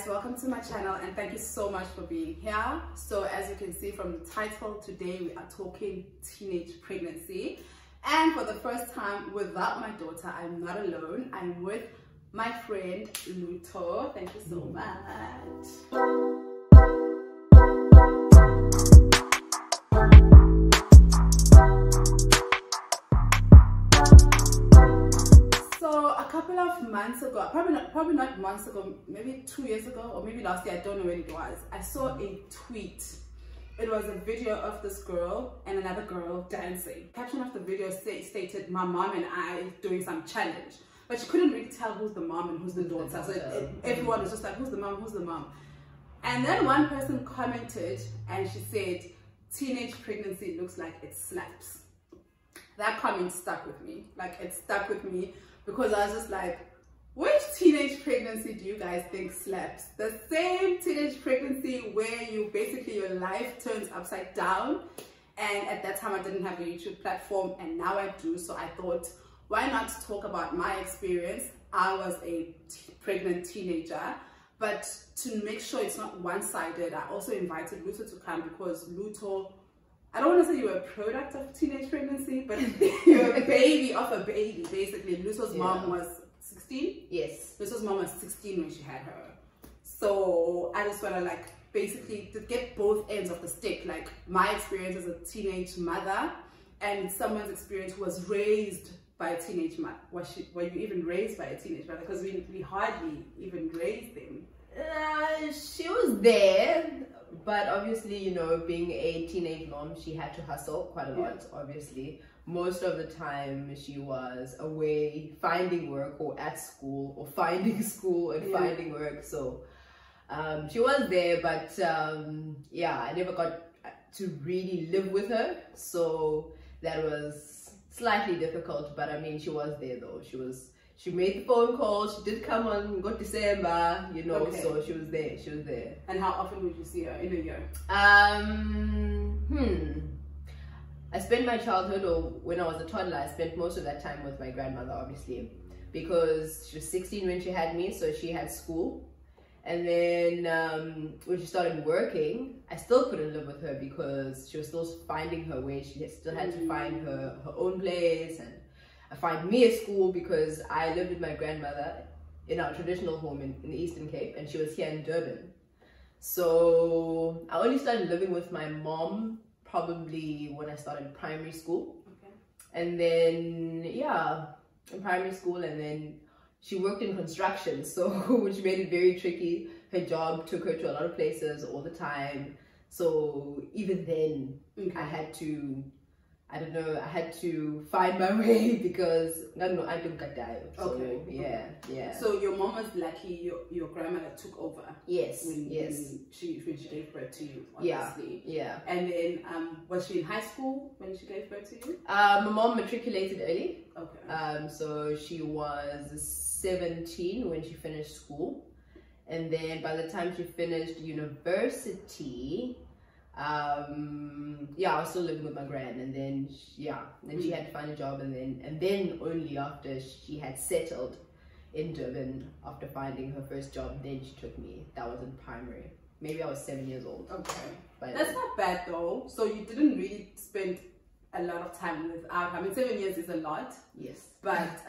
guys, welcome to my channel and thank you so much for being here. So as you can see from the title, today we are talking teenage pregnancy, and for the first time without my daughter. I'm not alone, I'm with my friend Lutho. Thank you so much. Months ago, probably not months ago, maybe 2 years ago or maybe last year, I don't know when it was, I saw a tweet. It was a video of this girl and another girl dancing. The caption of the video stated, "My mom and I doing some challenge," but she couldn't really tell who's the mom and who's the daughter. So everyone was just like, who's the mom, who's the mom? And then one person commented and she said, "Teenage pregnancy looks like it slaps." That comment stuck with me. Like, it stuck with me because I was just like, which teenage pregnancy do you guys think slaps? The same teenage pregnancy where your life turns upside down. And at that time I didn't have a YouTube platform, and now I do. So I thought, why not talk about my experience? I was a pregnant teenager, but to make sure it's not one-sided, I also invited Lutho to come because Lutho, I don't want to say you were a product of teenage pregnancy, but you're a baby of a baby, basically. Lutho's mom was 16? Yes. Lutho's mom was 16 when she had her. So I just want to basically to get both ends of the stick, like my experience as a teenage mother and someone's experience who was raised by a teenage mother. Were you even raised by a teenage mother? Because we hardly even raised them. She was there, but obviously, you know, being a teenage mom, she had to hustle quite a lot, obviously. Most of the time she was away finding work or at school or finding school and finding work. So she was there, but yeah, I never got to really live with her. So that was slightly difficult, but I mean, she was there though. She made the phone call, she did come on good December, you know, so she was there. And how often would you see her in a year? I spent my childhood, or when I was a toddler, I spent most of that time with my grandmother, obviously, because she was 16 when she had me, so she had school. And then when she started working, I still couldn't live with her because she was still finding her way. She still had to find her own place, and find me at school because I lived with my grandmother in our traditional home in the Eastern Cape, and she was here in Durban. So I only started living with my mom probably when I started primary school. And then in primary school, and then she worked in construction, so which made it very tricky. Her job took her to a lot of places all the time, so even then I had to, I don't know, I had to find my way because I don't get that. So, yeah. So your mom was lucky your grandmother took over. Yes. When she gave birth to you, obviously. Yeah. And then was she in high school when she gave birth to you? My mom matriculated early. Okay. So she was 17 when she finished school, and then by the time she finished university, I was still living with my gran, and then she had to find a job, and then only after she had settled in Durban, after finding her first job, then she took me. That was in primary. Maybe I was 7 years old. Okay, but that's not bad though. So you didn't really spend a lot of time without her. I mean, 7 years is a lot. Yes. But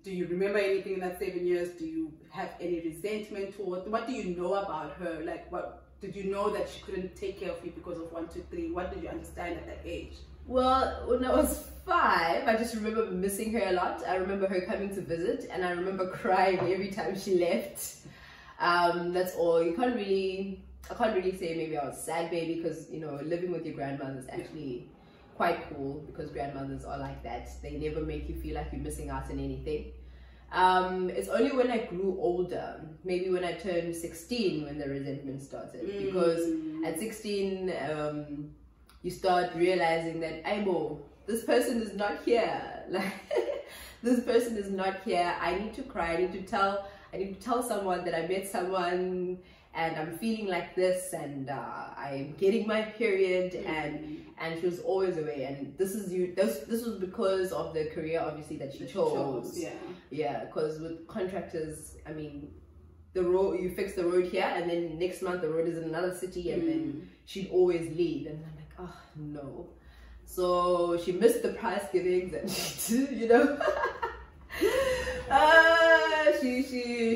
do you remember anything in that 7 years? Do you have any resentment towards? What do you know about her? Like, what did you know that she couldn't take care of you because of 1, 2, 3? What did you understand at that age? Well, when I was 5, I just remember missing her a lot. I remember her coming to visit, and I remember crying every time she left. That's all. I can't really say maybe I was a sad baby, because living with your grandmother is actually quite cool, because grandmothers are like that. They never make you feel like you're missing out on anything. It's only when I grew older, maybe when I turned 16, when the resentment started. Because at 16, you start realizing that, this person is not here. Like, this person is not here. I need to cry. I need to tell someone that I met someone, and I'm feeling like this, and I'm getting my period, and she was always away. And this was because of the career, obviously, that she chose. Yeah, because with contractors, I mean, the road, you fix the road here, and then next month the road is in another city, and then she'd always leave, and I'm like, oh no. So she missed the prize givings, and she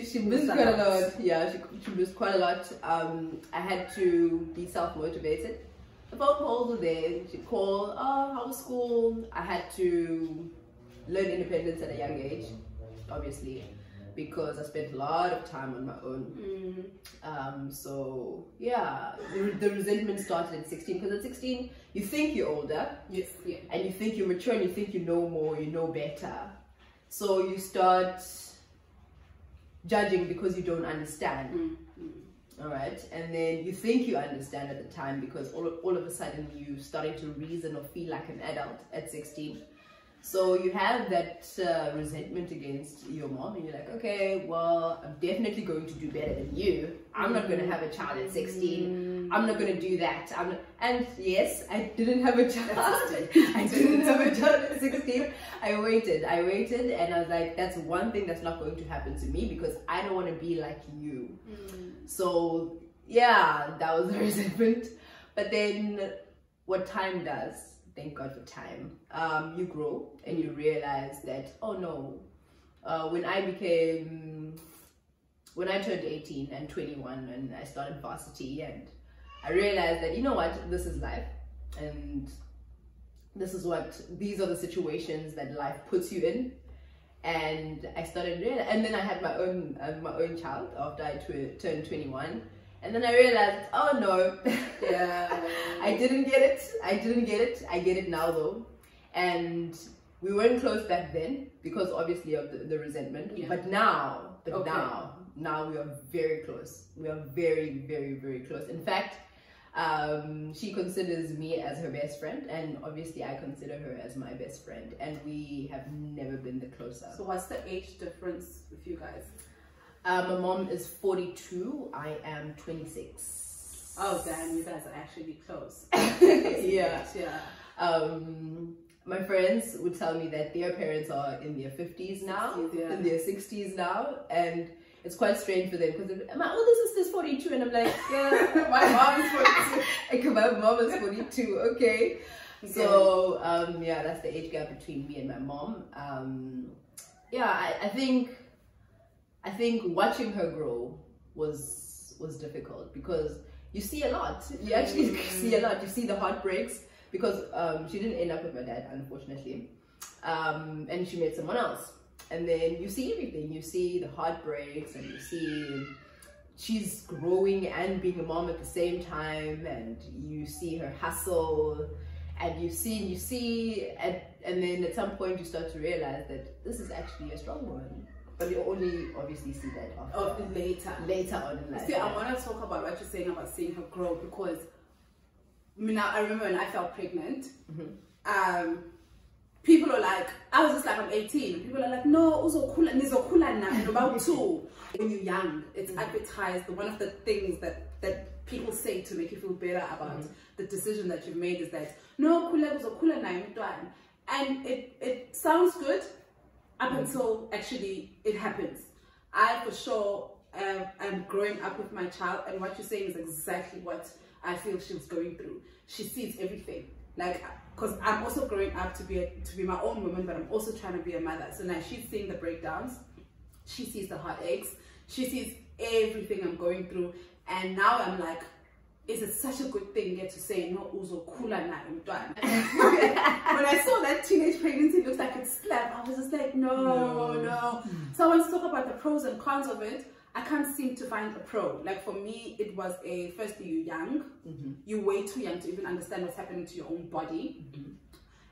she missed quite a lot. Yeah, she missed quite a lot. I had to be self-motivated. The phone calls were there. She'd call, oh, how was school? I had to learn independence at a young age, obviously, because I spent a lot of time on my own. So yeah, the resentment started at 16, because at 16 you think you're older, yes, yeah, and you think you're mature, and you think you know more, you know better. So you start judging because you don't understand. All right, and then you think you understand at the time, because all of a sudden you're starting to reason or feel like an adult at 16. So you have that resentment against your mom, and you're like, okay, well, I'm definitely going to do better than you. I'm not going to have a child at 16. I'm not going to do that. And yes, I didn't have a child. I didn't have a child at 16. I waited, and I was like, that's one thing that's not going to happen to me, because I don't want to be like you. So yeah, that was the resentment. But then what time does, thank God for time, you grow and you realize that, oh no, when I turned 18 and 21 and I started varsity, and I realized that, you know what, this is life, and these are the situations that life puts you in. And I started realizing, and then I had my own child after I turned 21. And then I realized, oh no, yeah, I didn't get it. I get it now though. And we weren't close back then because obviously of the resentment. Yeah. But now we are very close. We are very, very, very close. In fact, she considers me as her best friend, and obviously I consider her as my best friend, and we have never been the closer. So what's the age difference with you guys? My mom is 42, I am 26. Oh damn, you guys are actually close. Yeah. Yeah. My friends would tell me that their parents are in their 50s now, 60s, yeah. in their 60s now, and it's quite strange for them, because my older sister's 42, and I'm like, yeah, my mom is 42. Like, my mom is 42, okay. So yeah, that's the age gap between me and my mom. Yeah, I think watching her grow was difficult, because you see a lot. You actually see a lot. You see the heartbreaks, because she didn't end up with my dad, unfortunately, and she met someone else. And then you see everything. You see the heartbreaks, and you see she's growing and being a mom at the same time, and you see her hustle, and you see, and then at some point you start to realize that this is actually a strong woman. But you only obviously see that later on in life. See, I want to talk about what you're saying about seeing her grow, because I remember when I felt pregnant, people are like, I was just like, I'm 18. People are like, no, nizokula na, about 2. When you're young, it's advertised. One of the things that people say to make you feel better about the decision that you've made is that, no, kula na, and it sounds good up until actually it happens. I for sure am growing up with my child, and what you're saying is exactly what I feel she was going through. She sees everything, like, because I'm also growing up to be my own woman, but I'm also trying to be a mother. So now she's seeing the breakdowns, she sees the heartaches, she sees everything I'm going through, and now I'm like, is it such a good thing yet to say no uzo kula na mntwana? When I saw that teenage pregnancy looks like it's slapped, I was just like, no. So I want to talk about the pros and cons of it. I can't seem to find a pro. Like for me, it was firstly, you're young, you're way too young to even understand what's happening to your own body.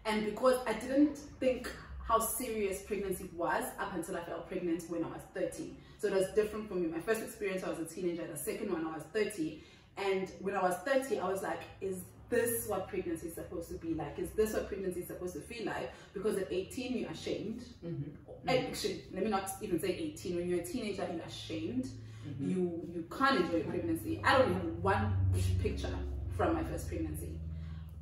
And because I didn't think how serious pregnancy was up until I felt pregnant when I was 30. So it was different for me. My first experience, I was a teenager. The second one, I was 30. And when I was 30, I was like, is this what pregnancy is supposed to be like? Is this what pregnancy is supposed to feel like? Because at 18, you're ashamed. Actually, let me not even say 18. When you're a teenager, you're ashamed. You can't enjoy your pregnancy. I don't have one picture from my first pregnancy.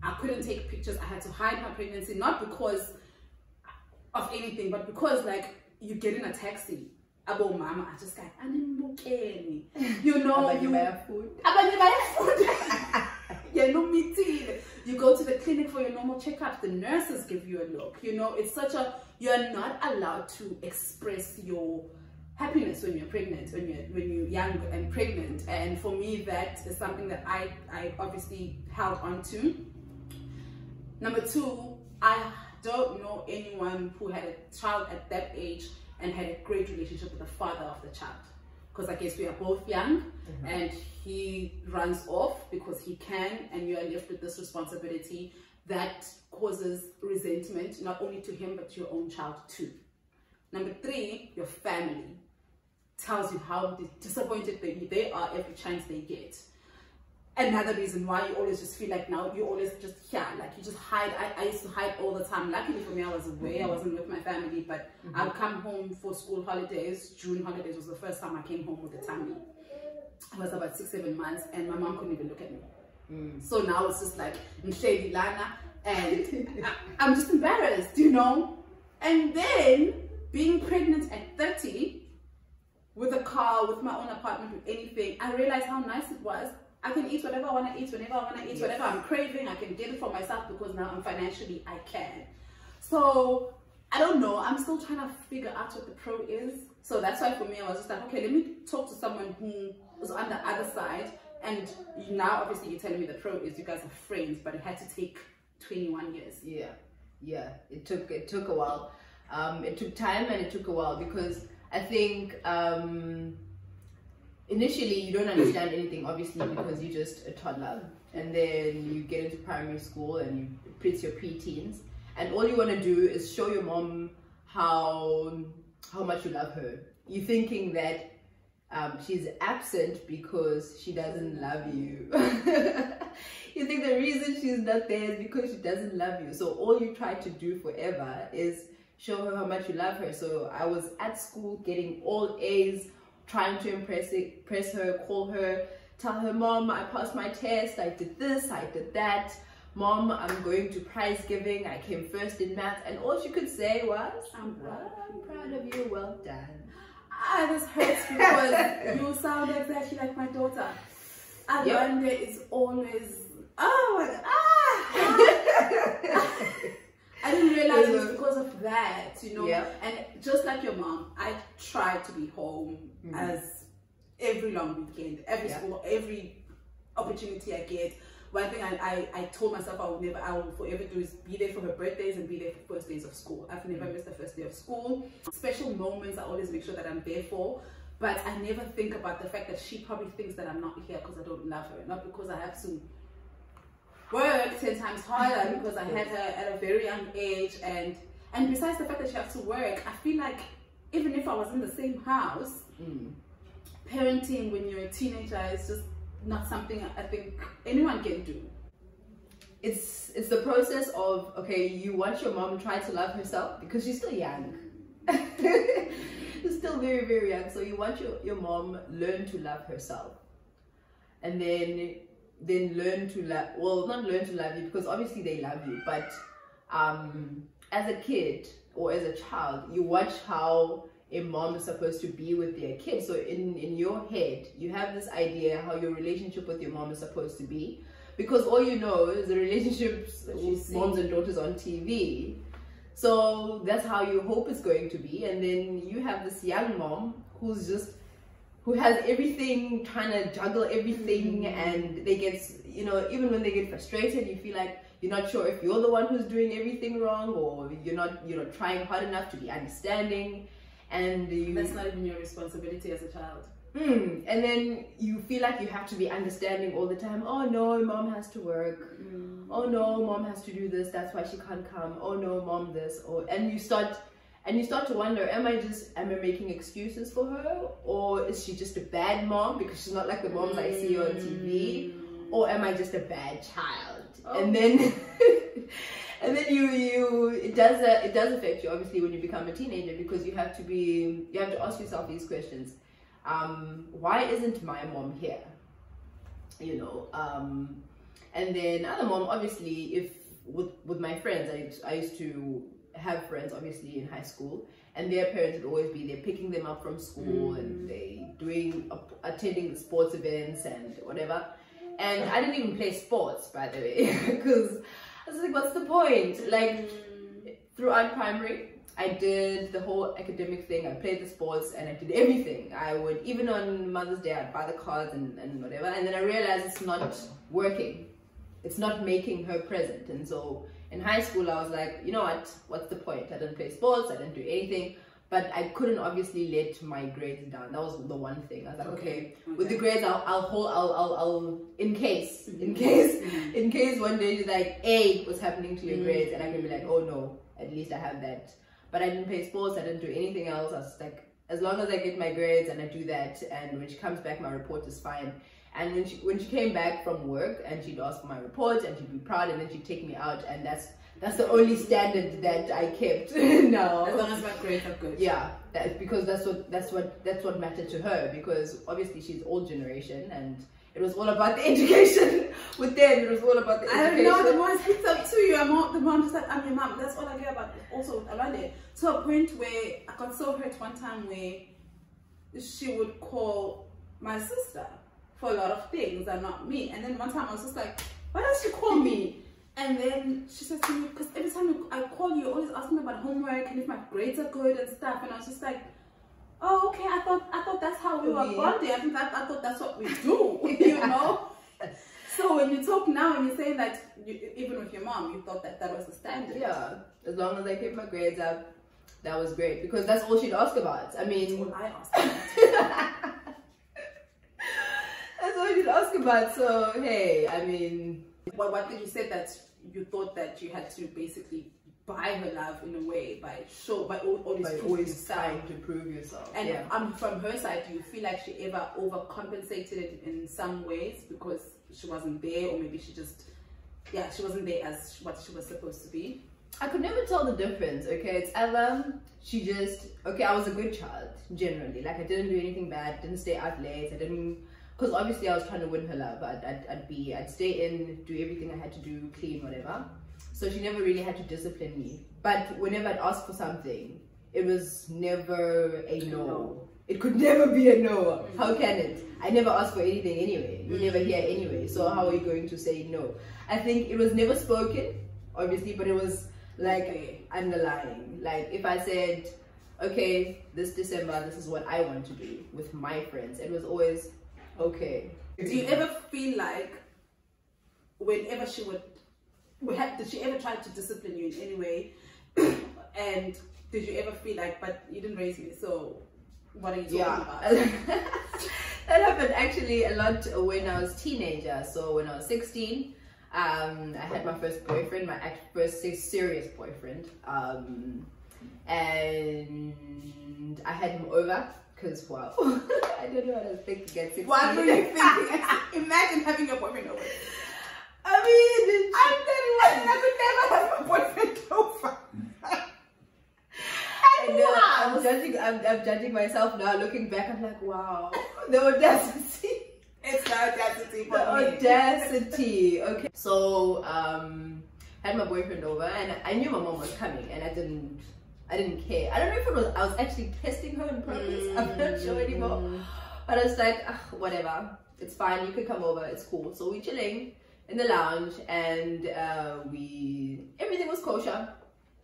I couldn't take pictures. I had to hide my pregnancy, not because of anything, but because like you get in a taxi abo mama are just like, you know, you buy food. Yeah, no meeting. You go to the clinic for your normal checkups. The nurses give you a look. You know, it's such a, you're not allowed to express your happiness when you're pregnant, when you're young and pregnant. And for me, that is something that I obviously held on to. Number two, I don't know anyone who had a child at that age and had a great relationship with the father of the child. Because I guess we are both young, and he runs off because he can, and you are left with this responsibility that causes resentment, not only to him, but to your own child too. Number three, your family tells you how disappointed they are every chance they get. Another reason why you always just feel like now you always just, like you just hide. I used to hide all the time. Luckily for me, I was away. I wasn't with my family, but I would come home for school holidays. June holidays was the first time I came home with the tummy. I was about 6-7 months, and my mom couldn't even look at me. So now it's just like Mshedi Lana, and I'm just embarrassed, you know. And then being pregnant at 30, with a car, with my own apartment, with anything, I realized how nice it was. I can eat whatever I want to eat, whenever I want to eat, whatever I'm craving, I can get it for myself because now I'm financially, I can. So, I don't know, I'm still trying to figure out what the pro is. So that's why for me, I was just like, okay, let me talk to someone who was on the other side. And now, obviously, you're telling me the pro is you guys are friends, but it had to take 21 years. Yeah, it took a while. It took time and it took a while because I think, initially you don't understand anything, obviously, because you're just a toddler, and then you get into primary school and it's your pre-teens, and all you want to do is show your mom how much you love her. You're thinking that she's absent because she doesn't love you. You think the reason she's not there is because she doesn't love you. So all you try to do forever is show her how much you love her. So I was at school getting all A's, trying to impress her, call her, tell her, Mom, I passed my test, I did this, I did that. Mom, I'm going to prize giving, I came first in math. And all she could say was, I'm proud of you, well done. This hurts because you sound exactly like my daughter. Alwande is always, oh my God, I didn't realize it was because of that, you know. And just like your mom, I try to be home as every long weekend, every school, every opportunity I get. One thing I told myself I will forever do is be there for her birthdays and be there for first days of school. I've never missed the first day of school. Special moments, I always make sure that I'm there for. But I never think about the fact that she probably thinks that I'm not here because I don't love her, not because I have to work 10 times harder because I had her at a very young age. And besides the fact that she has to work, I feel like even if I was in the same house, parenting when you're a teenager is just not something I think anyone can do. It's the process of, okay, you want your mom to try to love herself because she's still young. She's still very, very young. So you want your mom learn to love herself. And then learn to love, well, not learn to love you because obviously they love you, but as a kid or as a child, you watch how a mom is supposed to be with their kid. So in your head, you have this idea how your relationship with your mom is supposed to be, because all you know is the relationships with moms and daughters on TV. So that's how you hope it's going to be. And then you have this young mom who has everything, trying to juggle everything, and they get, you know, even when they get frustrated, you feel like you're not sure if you're the one who's doing everything wrong, or you're not trying hard enough to be understanding, and that's not even your responsibility as a child. And then you feel like you have to be understanding all the time. Oh no, mom has to work. Oh no, mom has to do this, that's why she can't come. Oh no, mom this. And you start to wonder, am I making excuses for her, or is she just a bad mom because she's not like the moms I see on TV, or am I just a bad child? And then it does affect you obviously when you become a teenager, because you have to ask yourself these questions. Why isn't my mom here? You know, and then other mom, obviously, if with my friends, I used to have friends obviously in high school, and their parents would always be there picking them up from school, and they attending the sports events and whatever. And I didn't even play sports, by the way, because I was like, what's the point? Like, throughout primary, I did the whole academic thing. I played the sports and I did everything. I would, even on Mother's Day, I'd buy the cards and whatever. And then I realized it's not working. It's not making her present. And so in high school, I was like, you know what? What's the point? I didn't play sports. I didn't do anything. But I couldn't obviously let my grades down. That was the one thing. I was like, okay. With the grades, I'll in case one day she's like, A, what's happening to your grades? And I can be like, oh no, at least I have that. But I didn't play sports, I didn't do anything else. I was like, as long as I get my grades and I do that, and when she comes back, my report is fine. And when she came back from work and she'd ask for my report and she'd be proud, and then she'd take me out, and that's the only standard that I kept. No. As long as my grades are good. Yeah, because that's what mattered to her, because obviously she's old generation and it was all about the education with them. It was all about the education. I don't know, the more it speaks up to you, the more I'm just like, I'm your mom. That's all I care about. Also around it. To a point where I got so hurt one time where she would call my sister for a lot of things and not me. And then one time I was just like, why does she call me? And then she says to me, because every time I call you, always ask me about homework and if my grades are good and stuff. And I was just like, oh, okay, I thought that's how we were bonding. I thought that's what we do, you know? So when you talk now and you say that, even with your mom, you thought that was the standard. Yeah, as long as I kept my grades up, that was great, because that's all she'd ask about. I mean, that's all I asked about. That's all she'd ask about. So hey, I mean, what did you say that you thought that you had to basically buy her love in a way by always trying to prove yourself? And from her side, do you feel like she ever overcompensated in some ways because she wasn't there, or maybe she wasn't there as what she was supposed to be? I could never tell the difference. Okay, it's either she just, okay, I was a good child generally, like I didn't do anything bad, didn't stay out late, I didn't, because obviously I was trying to win her love. I'd stay in, do everything I had to do, clean, whatever. So she never really had to discipline me. But whenever I'd ask for something, it was never a no. It could never be a no. How can it? I never asked for anything anyway. You never hear anyway. So how are you going to say no? I think it was never spoken, obviously, but it was like underlying. Like if I said, okay, this December, this is what I want to do with my friends, it was always okay. Do you ever feel like whenever did she ever try to discipline you in any way? And did you ever feel like, but you didn't raise me, so what are you talking about? That happened actually a lot when I was a teenager. So when I was 16, I had my first boyfriend, my first serious boyfriend, and I had him over because, wow, I don't know what I was thinking at 16. What were you thinking? Imagine having your boyfriend over. I mean, I'm 31 and I could never have my boyfriend over. I'm judging myself now. Looking back, I'm like, wow, the audacity. It's the audacity for the me. Audacity. Okay. So, had my boyfriend over, and I knew my mom was coming, and I didn't care. I don't know if I was actually testing her on purpose. I'm not sure anymore. But I was like, whatever. It's fine. You can come over. It's cool. So we're chilling in the lounge, and everything was kosher.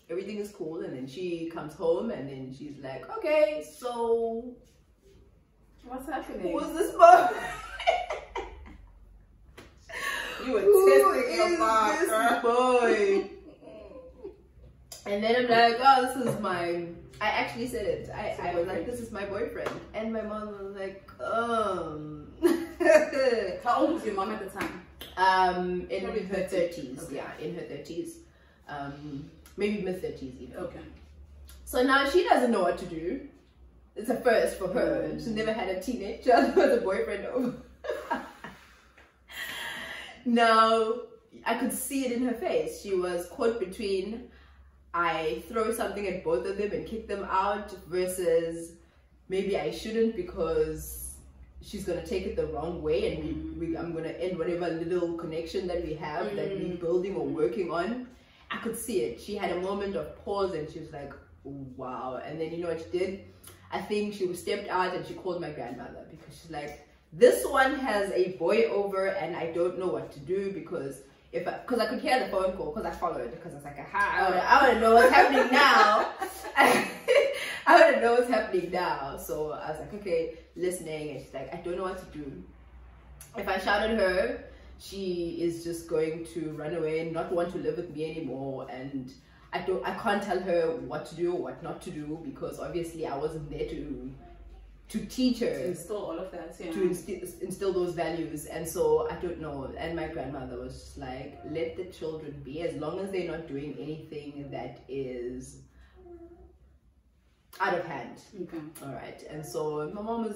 Everything is cool, and then she comes home, and then she's like, okay, so what's happening? Who's this boy? You were testing your mom, boy. And then I'm like, oh, this is mine. I actually said it. I was like, this is my boyfriend. And my mom was like, How old was your mom at the time? In her 30s. Okay. Yeah, in her 30s. Maybe mid-30s even. Okay. So now she doesn't know what to do. It's a first for her. She's never had a teenager with a boyfriend over. Now, I could see it in her face. She was caught between, I throw something at both of them and kick them out, versus maybe I shouldn't because she's going to take it the wrong way, and I'm going to end whatever little connection that we have, that we're building or working on. I could see it. She had a moment of pause, and she was like, wow. And then you know what she did? I think she stepped out and she called my grandmother, because she's like, this one has a boy over and I don't know what to do, because because I could hear the phone call, because I followed, because I was like, aha, I want to know what's happening now. I want to know what's happening now. So I was like, okay, listening, and she's like, I don't know what to do. If I shout at her, she is just going to run away and not want to live with me anymore, and I can't tell her what to do or what not to do, because obviously I wasn't there to teach her, to instill all of that, yeah. To instill those values. And so I don't know. And my grandmother was just like, let the children be, as long as they're not doing anything that is out of hand. Okay. All right. And so my mom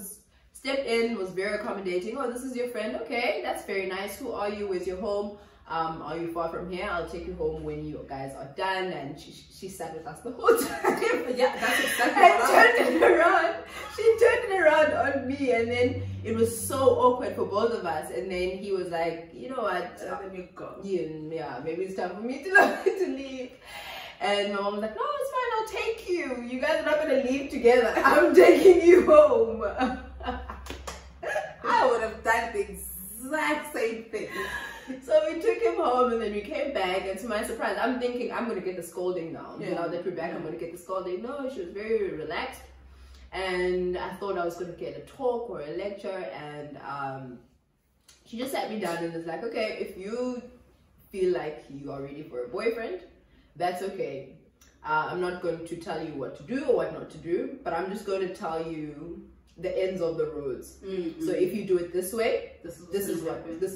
stepped in, was very accommodating. Oh, this is your friend? Okay, that's very nice. Who are you? Where's your home? Are you far from here? I'll take you home when you guys are done. And she sat with us the whole time. Yeah, that's exactly what turned it around. She turned it around on me, and then it was so awkward for both of us. And then he was like, you know what? Let me go. Yeah, maybe it's time for me to leave. And my mom was like, no, it's fine. I'll take you. You guys are not gonna leave together. I'm taking you home. I would have done the exact same thing. So we took him home, and then we came back, and to my surprise, I'm thinking I'm going to get the scolding now. Yeah. Now that we're back, I'm going to get the scolding. No, she was very relaxed, and I thought I was going to get a talk or a lecture, and she just sat me down and was like, okay, if you feel like you are ready for a boyfriend, that's okay. I'm not going to tell you what to do or what not to do, but I'm just going to tell you the ends of the roads. So if you do it this way, this is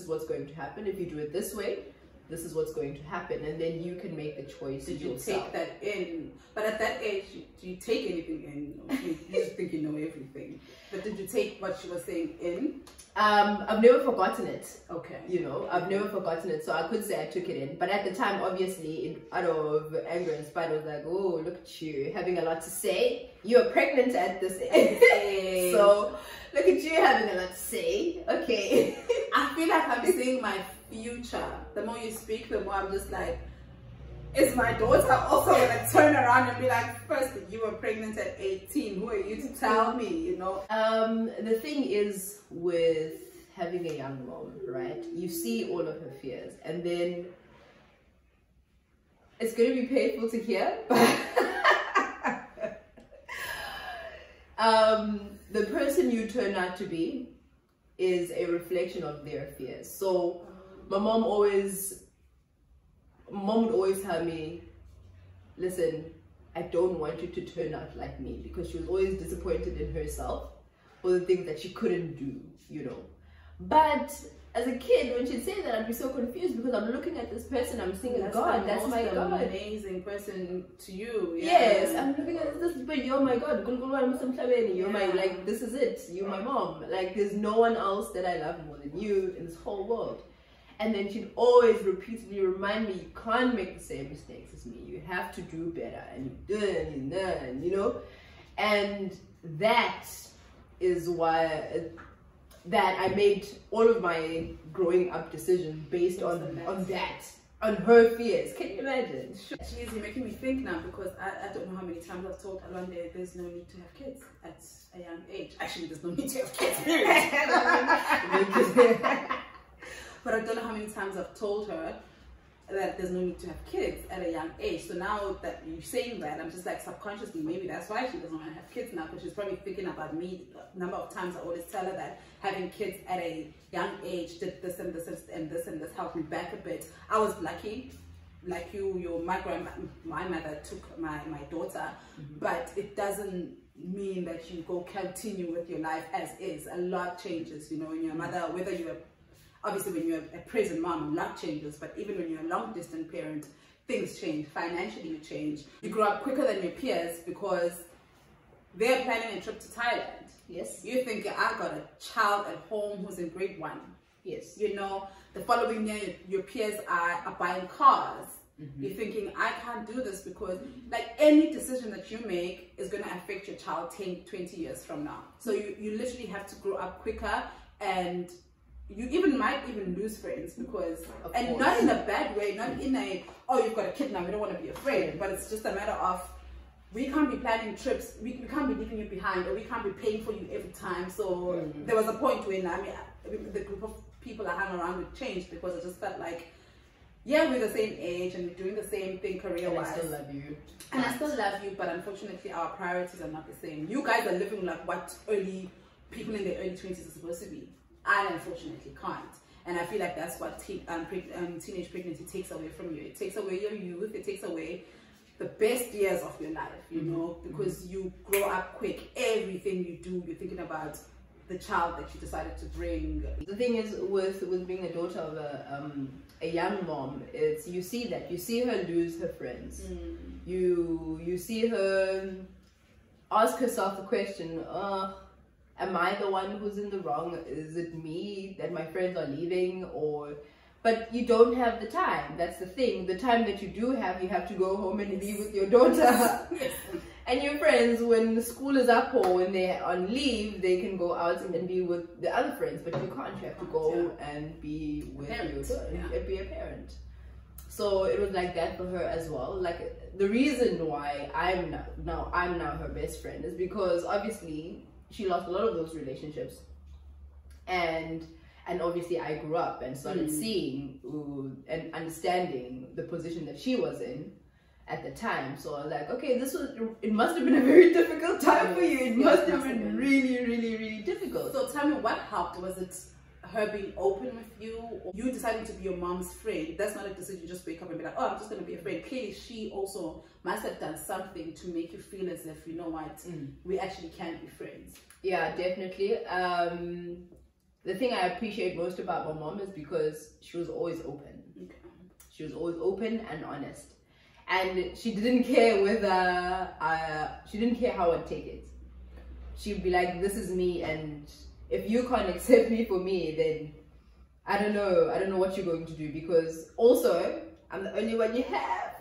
what's going to happen. If you do it this way, this is what's going to happen, and then you can make the choice. Did you yourself. take that in? But at that age, do you take anything in? Or you just think you know everything. But did you take what she was saying in? I've never forgotten it. Okay. You know, I've never forgotten it, so I could say I took it in. But at the time, obviously, out of anger and spite, I was like, oh, look at you, having a lot to say. You're pregnant at this age. So, look at you having a lot to say. Okay. I feel like I'm seeing my future. The more you speak, the more I'm just like, is my daughter also gonna turn around and be like, first, you were pregnant at 18. Who are you to tell me, you know? The thing is with having a young mom, right? You see all of her fears, and then it's going to be painful to hear, but the person you turn out to be is a reflection of their fears. So my mom would always tell me, listen, I don't want you to turn out like me, because she was always disappointed in herself for the things that she couldn't do, you know. But as a kid, when she'd say that, I'd be so confused, because I'm looking at this person, I'm thinking, God, that's my God. Amazing person to you. Yeah. Yes, I'm looking at this, but you're my God. You're my, like, this is it. You're my mom. Like, there's no one else that I love more than you in this whole world. And then she'd always repeatedly remind me, you can't make the same mistakes as me. You have to do better. And you know. And that is why that I made all of my growing up decisions based on her fears. Can you imagine? Jeez, you're making me think now, because I don't know how many times I've told Alonde there's no need to have kids at a young age. Actually, there's no need to have kids, period. But I don't know how many times I've told her that there's no need to have kids at a young age. So now that you're saying that, I'm just like, subconsciously, maybe that's why she doesn't want to have kids now, because she's probably thinking about me. The number of times I always tell her that having kids at a young age did this and this and this and this, helped me back a bit. I was lucky, like you, my mother took my daughter, but it doesn't mean that you go continue with your life as is. A lot changes, you know, when you're a mother, whether you're obviously when you're a present mom, a lot changes, but even when you're a long distance parent, things change. Financially, you change. You grow up quicker than your peers because they're planning a trip to Thailand. Yes. You think, I got a child at home who's in grade 1. Yes. You know, the following year, your peers are buying cars. You're thinking, I can't do this, because like any decision that you make is going to affect your child 10, 20 years from now. So you literally have to grow up quicker, and you might even lose friends, because, and not in a bad way, not in a, oh, you've got a kid now, we don't want to be afraid, but it's just a matter of we can't be planning trips, we can't be leaving you behind, or we can't be paying for you every time. So there was a point when, I mean, the group of people I hung around with changed, because I just felt like, yeah, we're the same age and we're doing the same thing career-wise. And I still love you. And I still love you, but unfortunately our priorities are not the same. You guys are living like what people in their early 20s are supposed to be. I unfortunately can't. And I feel like that's what teenage pregnancy takes away from you. It takes away your youth. It takes away the best years of your life, you know, because you grow up quick. Everything you do, you're thinking about the child that you decided to bring. The thing is with being a daughter of a young mom, it's you see her lose her friends. You see her ask herself the question, am I the one who's in the wrong? Is it me that my friends are leaving? But you don't have the time. That's the thing. The time that you do have, you have to go home and be with your daughter. And your friends, when school is up or when they're on leave, they can go out and be with the other friends, but you can't. You have to go and be with be a parent. So it was like that for her as well. Like, the reason why I'm now her best friend is because obviously she lost a lot of those relationships, and obviously I grew up and started seeing and understanding the position that she was in at the time. So I was like, okay, it must have been a very difficult time for you. It must have been really, really, really difficult. So tell me, what helped? Was it her being open with you, or you deciding to be your mom's friend? That's not a decision you just wake up and be like, oh, I'm just going to be a friend. Clearly she also must have done something to make you feel as if, you know what, we actually can be friends. Yeah, definitely. The thing I appreciate most about my mom is because she was always open. She was always open and honest, and she didn't care whether she didn't care how I'd take it. She'd be like, this is me, and if you can't accept me for me, then I don't know what you're going to do, because also I'm the only one you have.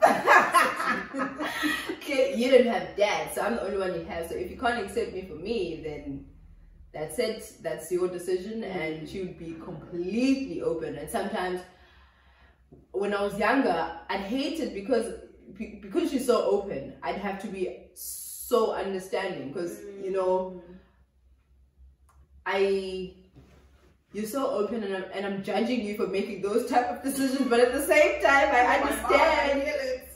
Okay, you don't have dad, so I'm the only one you have. So if you can't accept me for me, then that's it. That's your decision. And she would be completely open. And sometimes when I was younger, I'd hate it because she's so open. I'd have to be so understanding, because you know, you're so open, and I'm judging you for making those type of decisions, but at the same time I understand,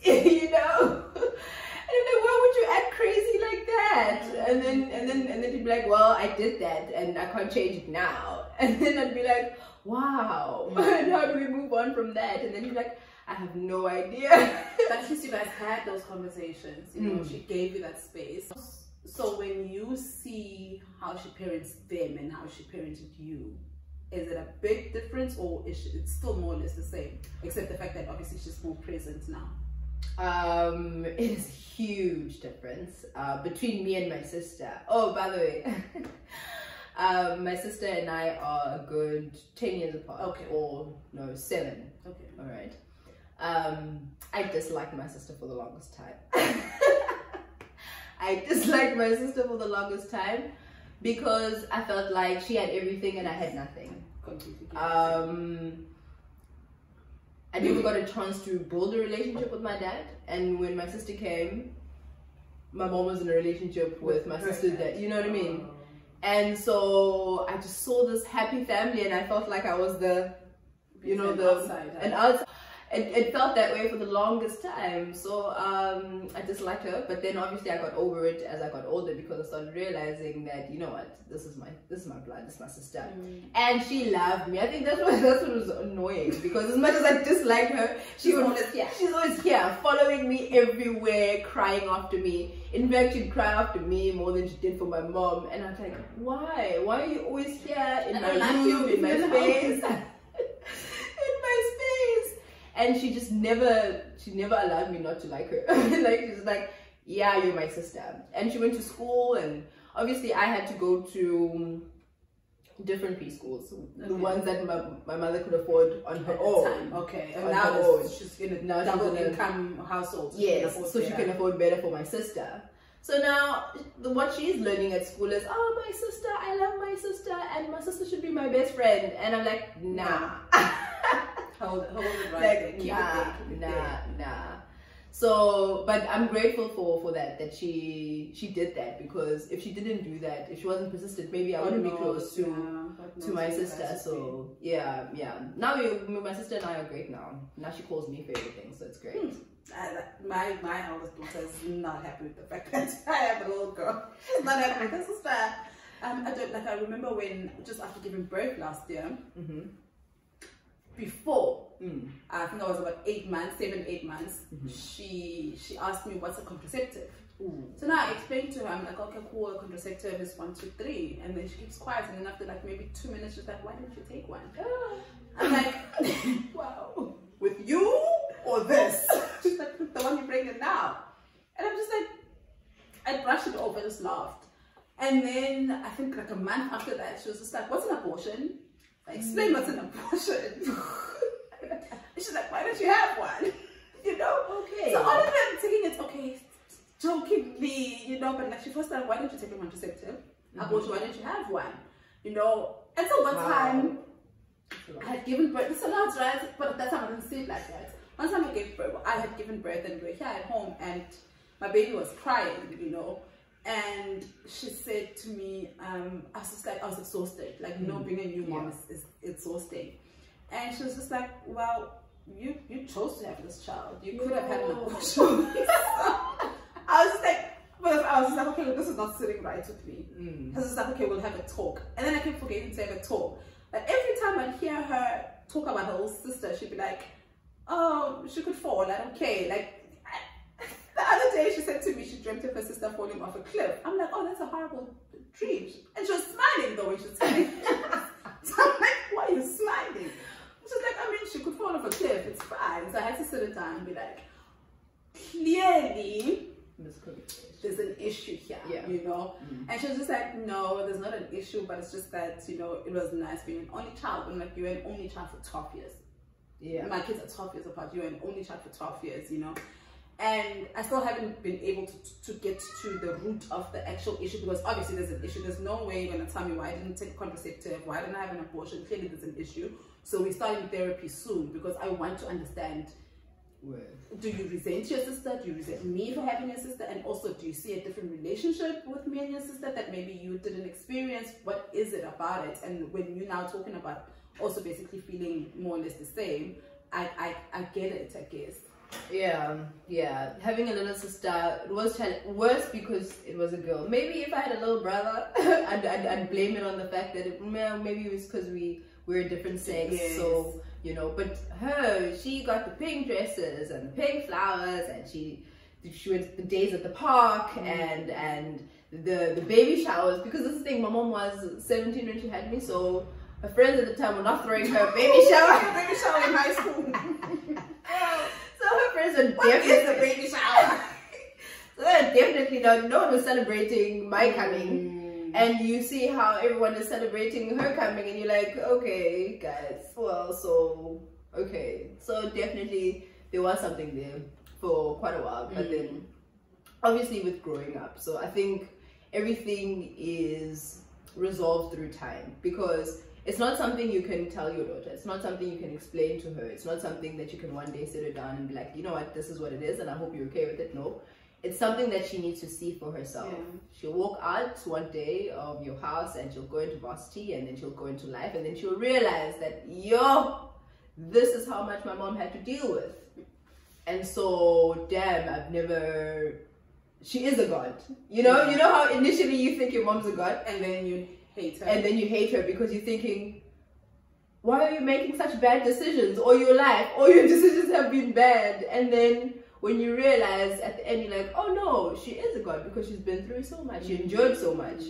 you know. And I'm like, why would you act crazy like that? And then he'd be like, well, I did that and I can't change it now. And then I'd be like, wow, and how do we move on from that? And then he'd be like, I have no idea. But at least you guys had those conversations, you know. She gave you that space. So when you see how she parents them and how she parented you, is it a big difference, or is it's still more or less the same, except the fact that obviously she's more present now? It is a huge difference between me and my sister. Oh, by the way, my sister and I are a good 10 years apart. Okay. Or no, 7. Okay. All right. I disliked my sister for the longest time. I disliked my sister for the longest time because I felt like she had everything and I had nothing. I never got a chance to build a relationship with my dad, and when my sister came, my mom was in a relationship with my sister's dad, you know what I mean? And so I just saw this happy family, and I felt like I was the, you know, an outside. It felt that way for the longest time. So I disliked her, but then obviously I got over it as I got older, because I started realizing that, you know what, this is my blood, this is my sister, and she loved me. I think that's what was annoying, because as much as I disliked her, she's always here, following me everywhere, crying after me. In fact, she'd cry after me more than she did for my mom, and I was like, why are you always here in my room, in my space? And she just never allowed me not to like her. Like, she's like, yeah, you're my sister. And she went to school, and obviously I had to go to different preschools, the ones that my mother could afford on her own. Okay, and now she's in a double income household. Yes, so she can afford better for my sister. So now what she's learning at school is, oh, my sister, I love my sister, and my sister should be my best friend. And I'm like, nah. Hold it right there. Nah. So, but I'm grateful for that she did that, because if she didn't do that, if she wasn't persistent, maybe I wouldn't be close to my sister. So yeah. Now my sister and I are great now. Now she calls me for everything, so it's great. My eldest daughter is not happy with the fact that I have a little girl. She's not happy with her sister. I remember when, just after giving birth last year, before, I think I was about 7, 8 months, she asked me what's a contraceptive. So now I explained to her, I'm like, okay, cool, a contraceptive is 1, 2, 3, and then she keeps quiet, and then after like maybe 2 minutes, she's like, why didn't you take one? I'm like, wow, with you or this? She's like, the one you're pregnant now. And I'm just like, I brushed it off, I just laughed. And then I think like a month after that, she was just like, what's an abortion? I explained what's an abortion. She's like, why don't you have one? You know? Okay. So all of them taking it, okay, jokingly, you know, but like she first like, why don't you take a contraceptive? Abortion, why don't you have one? You know? And so one time, I had given birth, this allowed, right? But that time I didn't say it like that. One time I had given birth and we were here at home and my baby was crying, you know. And she said to me, I was just like, I was exhausted. Like, you know, being a new mom is exhausting. And she was just like, well, you chose to have this child. You could have had an abortion. I was just like, okay, look, this is not sitting right with me. I was just like, okay, we'll have a talk. And then I kept forgetting to have a talk. But every time I'd hear her talk about her little sister, she'd be like, oh, she could fall. I don't care. Like, the other day she said to me she dreamt of her sister falling off a cliff. I'm like, oh, that's a horrible dream. And she was smiling the way she was telling me. So I'm like, why are you smiling? She's like, I mean, she could fall off a cliff. It's fine. So I had to sit her down and be like, clearly, there's an issue here, you know? And she was just like, no, there's not an issue, but it's just that, you know, it was nice being an only child. And like, you're an only child for 12 years. Yeah. My kids are 12 years apart. You're an only child for 12 years, you know? And I still haven't been able to get to the root of the actual issue, because obviously there's an issue. There's no way you're going to tell me why I didn't take a contraceptive, why I didn't have an abortion. Clearly there's an issue. So we're starting therapy soon, because I want to understand, do you resent your sister? Do you resent me for having a sister? And also, do you see a different relationship with me and your sister that maybe you didn't experience? What is it about it? And when you're now talking about also basically feeling more or less the same, I get it, I guess. Yeah. Having a little sister, it was worse because it was a girl. Maybe if I had a little brother, I'd blame it on the fact that maybe it was because we're a different sex. Yes. So, you know, but she got the pink dresses and the pink flowers, and she went the days at the park and the baby showers, because this is the thing, my mom was 17 when she had me, so her friends at the time were not throwing her baby shower in high school. So her friends are definitely the baby shower. So they're definitely no one was celebrating my coming, and you see how everyone is celebrating her coming, and you're like, okay, guys, well, so okay, so definitely there was something there for quite a while, but then obviously with growing up, so I think everything is resolved through time, because it's not something you can tell your daughter. It's not something you can explain to her. It's not something that you can one day sit her down and be like, you know what, this is what it is, and I hope you're okay with it. No, it's something that she needs to see for herself. She'll walk out one day of your house and she'll go into varsity, and then she'll go into life, and then she'll realize that, this is how much my mom had to deal with. And so, damn, she is a god. You know how initially you think your mom's a god, and then you hate her. And then you hate her because you're thinking, why are you making such bad decisions all your life? All your decisions have been bad. And then when you realize at the end, you're like, oh no, she is a god, because she's been through so much. She endured so much.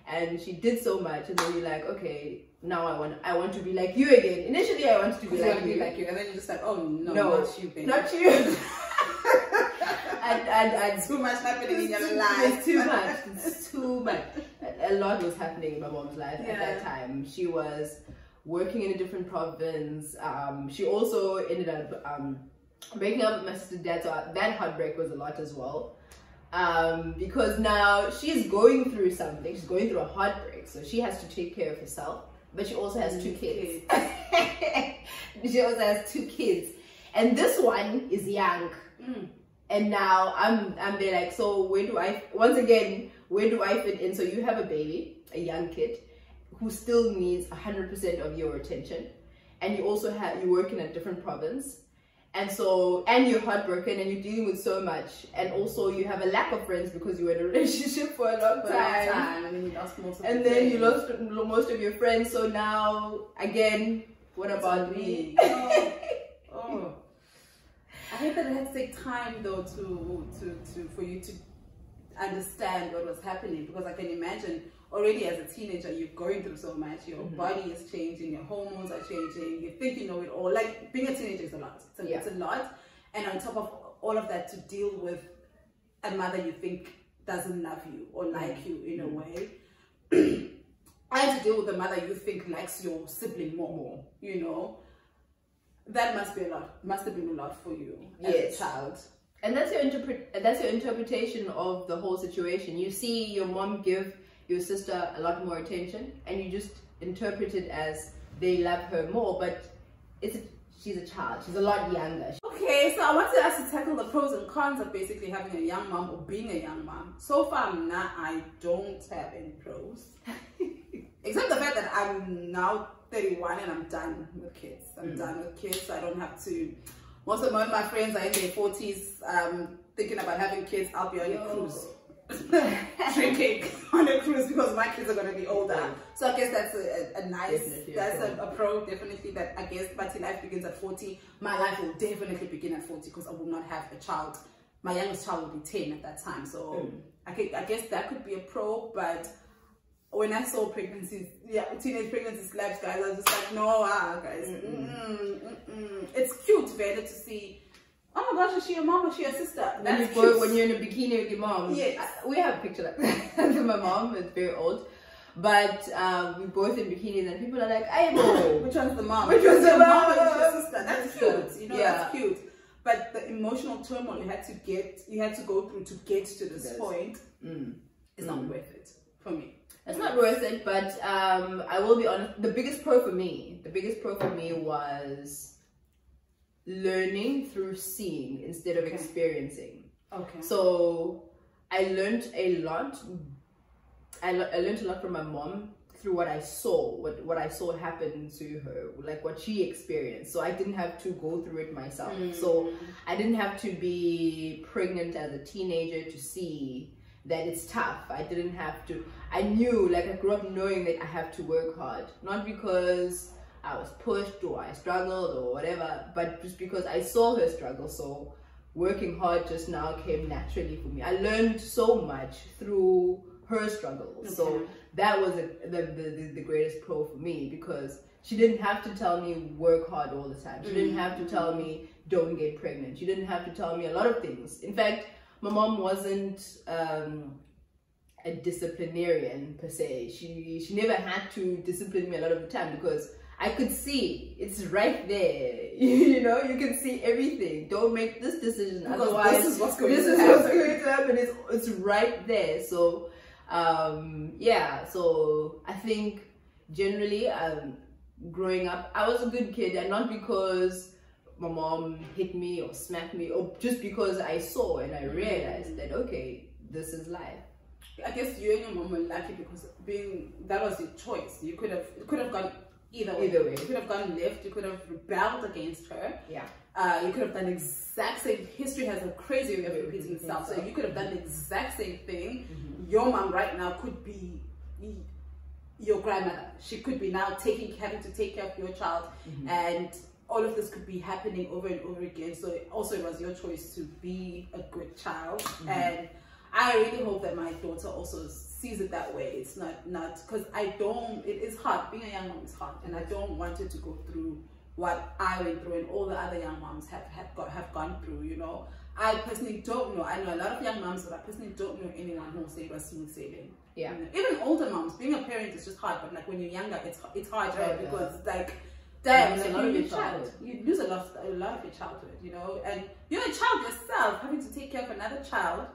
And she did so much. And then you're like, okay, now I want to be like you again. Initially, I wanted to be like you. And then you're just like, oh no, not you, baby. Not you. and too much happening in your life. It's too much. A lot was happening in my mom's life at that time. She was working in a different province. She also ended up breaking up with my sister's dad, so that heartbreak was a lot as well. Because now she's going through something. She's going through a heartbreak, so she has to take care of herself. But she also has 2 kids. She also has 2 kids, and this one is young. And now I'm there like, so where do I fit in? So you have a baby, a young kid, who still needs 100% of your attention, and you also you work in a different province, and you're heartbroken and you're dealing with so much, and also you have a lack of friends because you were in a relationship for a long time, and then you lost most of you lost most of your friends. So now again, what about me? Oh. I hate that it had to take time though for you to understand what was happening, because I can imagine already as a teenager you're going through so much, your body is changing, your hormones are changing, you think you know it all. Like being a teenager is a lot. It's a lot, and on top of all of that, to deal with a mother you think doesn't love you or like you in a way. I had to deal with a mother you think likes your sibling more, you know. That must have been a lot for you as a child. And that's your interpretation of the whole situation. You see your mom give your sister a lot more attention, and you just interpret it as they love her more, but she's a child. She's a lot younger. Okay, so I wanted us to tackle the pros and cons of basically having a young mom or being a young mom. So far, I don't have any pros. Except the fact that I'm now 31 and I'm done with kids. I'm done with kids. I don't have to. Most of my friends are in their 40s thinking about having kids. I'll be on a cruise. Drinking on a cruise because my kids are going to be older. So I guess that's a nice, a pro, definitely, that I guess Party life begins at 40. My life will definitely begin at 40 because I will not have a child. My youngest child will be 10 at that time. So I guess that could be a pro, but when I saw pregnancies, teenage pregnancy slaps, guys, I was just like, no, guys. It's cute, Veda, to see, oh my gosh, is she a mom or is she a sister? That's cute. When you're in a bikini with your mom. Yes. We have a picture like that. My mom is very old. But we're both in bikinis and people are like, I know. Which one's the mom? Which one's the mom? Which one's your sister? That's cute. You know, that's cute. But the emotional turmoil you had to go through to get to this point is not worth it for me. It's not worth it, but I will be honest, the biggest pro for me was learning through seeing instead of experiencing. Okay. So I learned a lot. I learned a lot from my mom through what I saw, what I saw happen to her, like what she experienced. So I didn't have to go through it myself. So I didn't have to be pregnant as a teenager to see that it's tough. I didn't have to. I knew, like I grew up knowing that I have to work hard, not because I was pushed or I struggled or whatever, but just because I saw her struggle. So working hard just now came naturally for me. I learned so much through her struggle. Okay. So that was the greatest pro for me, because she didn't have to tell me work hard all the time. She didn't have to tell me don't get pregnant. She didn't have to tell me a lot of things. In fact, my mom wasn't a disciplinarian per se. She never had to discipline me a lot of the time, because I could see it's right there. You know, you can see everything. Don't make this decision, otherwise this is what's going to happen. It's right there. So yeah, so I think generally growing up, I was a good kid, and not because my mom hit me or smacked me, or just because I saw and I realized that, okay, this is life. I guess you and your mom were lucky, because that was your choice. You could have gone either way. You could have gone left. You could have rebelled against her. Yeah. You could have done the exact same. History has a crazy way of repeating itself. So you could have done the exact same thing. Your mom right now could be your grandmother. She could be now having to take care of your child, and all of this could be happening over and over again. So also it was your choice to be a good child, and I really hope that my daughter also sees it that way. It's not because it is hard. Being a young mom is hard, and I don't want her to go through what I went through and all the other young moms have gone through, you know. I personally don't know. I know a lot of young moms, but I personally don't know anyone who will say it was smooth sailing. Yeah. You know? Even older moms, being a parent is just hard, but like when you're younger, it's hard, right? Because like, damn, like, you lose a lot of your childhood, you know, and you're a child yourself, having to take care of another child,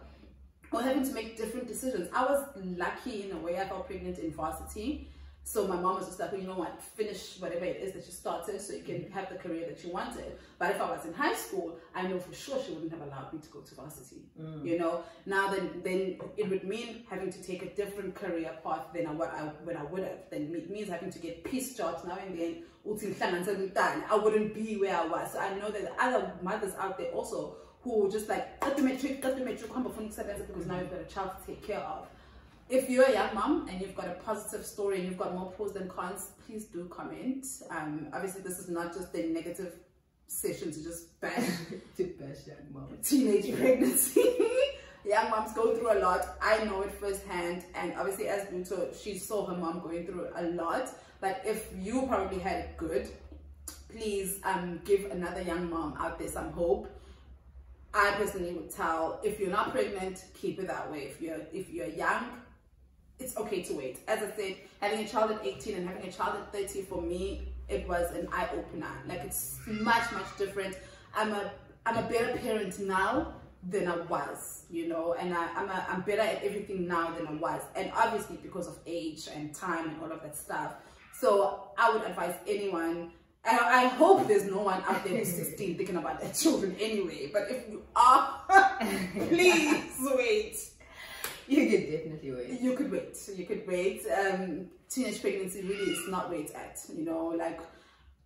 or having to make different decisions. I was lucky in a way. I got pregnant in varsity, So my mom was just like, well, you know what, finish whatever it is that you started so you can have the career that you wanted. But if I was in high school, I know for sure she wouldn't have allowed me to go to varsity. You know, now then it would mean having to take a different career path than what I would have. Then it means having to get piece jobs now and then. I wouldn't be where I was. So I know that there are other mothers out there also who just like, got the metric, because now you've got a child to take care of. If you're a young mom and you've got a positive story and you've got more pros than cons, please do comment. Obviously, this is not just a negative session to just bash young mom. Teenage pregnancy. Young moms go through a lot. I know it firsthand. And obviously, as Lutho, she saw her mom going through a lot. But if you probably had it good, please give another young mom out there some hope. I personally would tell, if you're not pregnant, keep it that way. If you're young, it's okay to wait. As I said, having a child at 18 and having a child at 30, for me, it was an eye-opener. Like, it's much different. I'm a better parent now than I was, you know, and I'm better at everything now than I was, and obviously because of age and time and all of that stuff. So I would advise anyone, and I hope there's no one out there who's 16 thinking about their children anyway, but if you are, please wait. You could definitely wait. You could wait. You could wait. Teenage pregnancy really is not where it's at. You know, like,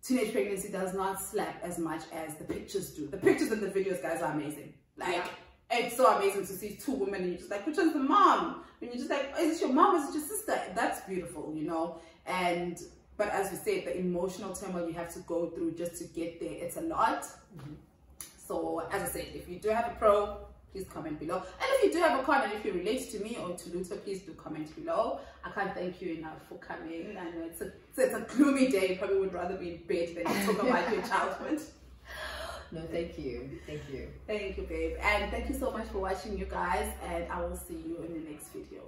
teenage pregnancy does not slap as much as the pictures do. The pictures and the videos, guys, are amazing. Like, it's so amazing to see two women and you're just like, which one's the mom? And you're just like, is it your mom? Is it your sister? That's beautiful, you know. But as we said, the emotional turmoil you have to go through just to get there, it's a lot. So as I said, if you do have a pro, please comment below. And if you do have a con, and if you relate to me or to Lutho, please do comment below. I can't thank you enough for coming. I know it's a gloomy day. You probably would rather be in bed than talk about your childhood. No, thank you. Thank you. Thank you, babe. And thank you so much for watching, you guys. And I will see you in the next video.